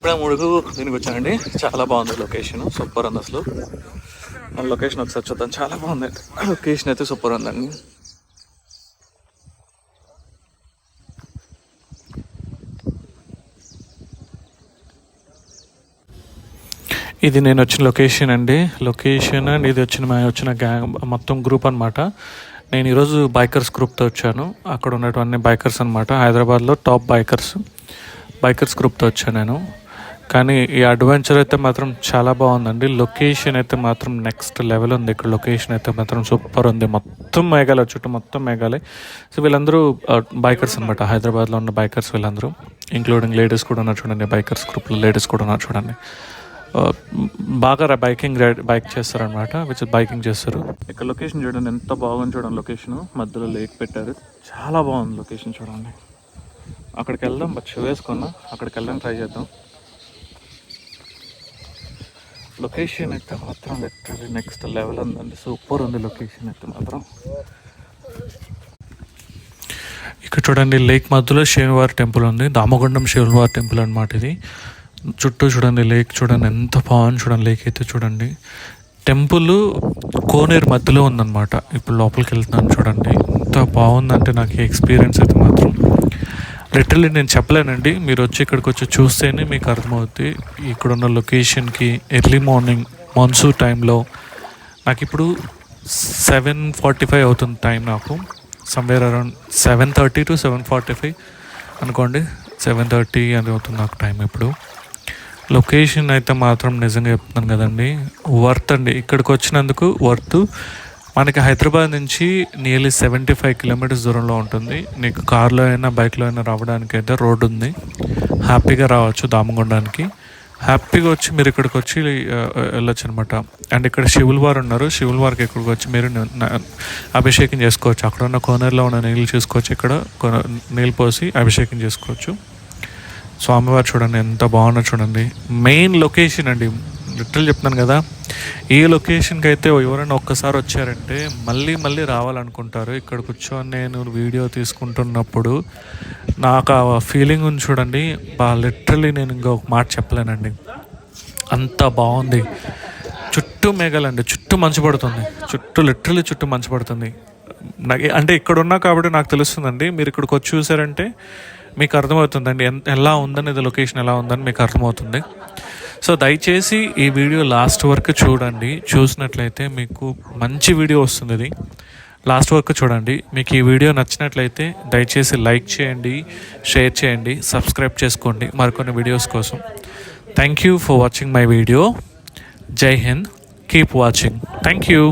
ఇప్పుడే ముడుగు దీనికి వచ్చానండి. చాలా బాగుంది లొకేషన్, సూపర్ ఉంది అసలు. లొకేషన్ ఒకసారి చూద్దాం, చాలా బాగుంది లొకేషన్ అయితే, సూపర్ ఉందండి. ఇది నేను వచ్చిన లొకేషన్ అండి, లొకేషన్ అండ్ ఇది వచ్చిన గ్యాంగ్ మొత్తం గ్రూప్ అనమాట. నేను ఈరోజు బైకర్స్ గ్రూప్తో వచ్చాను. అక్కడ ఉన్నటువంటి బైకర్స్ అనమాట, హైదరాబాద్లో టాప్ బైకర్స్ గ్రూప్తో వచ్చాను నేను. కానీ ఈ అడ్వెంచర్ అయితే మాత్రం చాలా బాగుందండి. లొకేషన్ అయితే మాత్రం నెక్స్ట్ లెవెల్ ఉంది. ఇక్కడ లొకేషన్ అయితే మాత్రం సూపర్ ఉంది. మొత్తం మేఘాలయ, చుట్టూ మొత్తం మేఘాలయ. సో వీళ్ళందరూ బైకర్స్ అనమాట, హైదరాబాద్లో ఉన్న బైకర్స్ వీళ్ళందరూ, ఇంక్లూడింగ్ లేడీస్ కూడా ఉన్నారు చూడండి. బైకర్స్ గ్రూప్లో లేడీస్ కూడా ఉన్నారు చూడండి. బాగా బైక్ చేస్తారనమాట, బైకింగ్ చేస్తారు. ఇక్కడ లొకేషన్ చూడండి, ఎంత బాగుంది చూడండి. లొకేషన్ మధ్యలో లేక్ పెట్టారు, చాలా బాగుంది లొకేషన్ చూడండి. అక్కడికి వెళ్దాం, షూ వేసుకున్నా, అక్కడికి వెళ్దాం, ట్రై చేద్దాం. లొకేషన్ అయితే మాత్రం లిటరల్లీ నెక్స్ట్ లెవెల్ ఉందండి, సూపర్ ఉంది లొకేషన్ అయితే మాత్రం. ఇక్కడ చూడండి లేక్ మధ్యలో శివవారి టెంపుల్ ఉంది, దామగుండం శివవారి టెంపుల్ అనమాట ఇది. చుట్టూ చూడండి లేక్ చూడండి, ఎంత బాగుంది చూడండి. లేక్ అయితే చూడండి, టెంపుల్ కోనేరు మధ్యలో ఉందన్నమాట. ఇప్పుడు లోపలికి వెళ్తున్నాను చూడండి, ఎంత బాగుందంటే నాకు ఎక్స్పీరియన్స్ అయితే మాత్రం లిటరల్లీ నేను చెప్పలేనండి. మీరు వచ్చి ఇక్కడికి వచ్చి చూస్తేనే మీకు అర్థమవుతుంది. ఇక్కడున్న లొకేషన్కి ఎర్లీ మార్నింగ్ మాన్సూన్ టైంలో, నాకు ఇప్పుడు 7:45 అవుతుంది టైం, నాకు సమ్వేర్ అరౌండ్ 7:30 to 7:45 అనుకోండి, 7:30 అది అవుతుంది నాకు టైం ఇప్పుడు. లొకేషన్ అయితే మాత్రం నిజంగా చెప్తున్నాను కదండి, వర్త్ అండి. ఇక్కడికి వచ్చినందుకు వర్త్. మనకి హైదరాబాద్ నుంచి నియర్లీ 75 కిలోమీటర్స్ దూరంలో ఉంటుంది. నీకు కార్లో అయినా బైక్లో అయినా రావడానికి అయితే రోడ్డు ఉంది, హ్యాపీగా రావచ్చు దామగుండానికి. హ్యాపీగా వచ్చి మీరు ఇక్కడికి వచ్చి వెళ్ళొచ్చు అనమాట. అండ్ ఇక్కడ శివుల వారు ఉన్నారు, శివుల వారికి ఇక్కడికి వచ్చి మీరు అభిషేకం చేసుకోవచ్చు. అక్కడ ఉన్న కోనర్లో ఉన్న నీళ్ళు చూసుకోవచ్చు, ఇక్కడ నీళ్ళు పోసి అభిషేకం చేసుకోవచ్చు. స్వామివారు చూడండి ఎంత బాగున్నారు చూడండి. మెయిన్ లొకేషన్ అండి, లిటరల్ చెప్తున్నాను కదా, ఈ లొకేషన్కి అయితే ఎవరైనా ఒక్కసారి వచ్చారంటే మళ్ళీ రావాలనుకుంటారు. ఇక్కడ కూర్చొని నేను వీడియో తీసుకుంటున్నప్పుడు నాకు ఆ ఫీలింగ్ ఉంది చూడండి, లిటరల్లీ నేను ఇంకొక మాట చెప్పలేనండి, అంత బాగుంది. చుట్టూ మేఘాలండి, చుట్టూ మంచు పడుతుంది, చుట్టూ మంచు పడుతుంది. అంటే ఇక్కడ ఉన్నా కాబట్టి నాకు తెలుస్తుందండి. మీరు ఇక్కడికి వచ్చి చూసారంటే మీకు అర్థమవుతుందండి ఎలా ఉందని, లొకేషన్ ఎలా ఉందని మీకు అర్థమవుతుంది. సో దయచేసి ఈ వీడియో లాస్ట్ వరకు చూడండి. చూసినట్లయితే మీకు మంచి వీడియో వస్తుంది. ఇది లాస్ట్ వరకు చూడండి. మీకు ఈ వీడియో నచ్చినట్లయితే దయచేసి లైక్ చేయండి, షేర్ చేయండి, సబ్స్క్రైబ్ చేసుకోండి మరికొన్ని వీడియోస్ కోసం. Thank you for watching my video. జై Hind, keep watching. Thank you.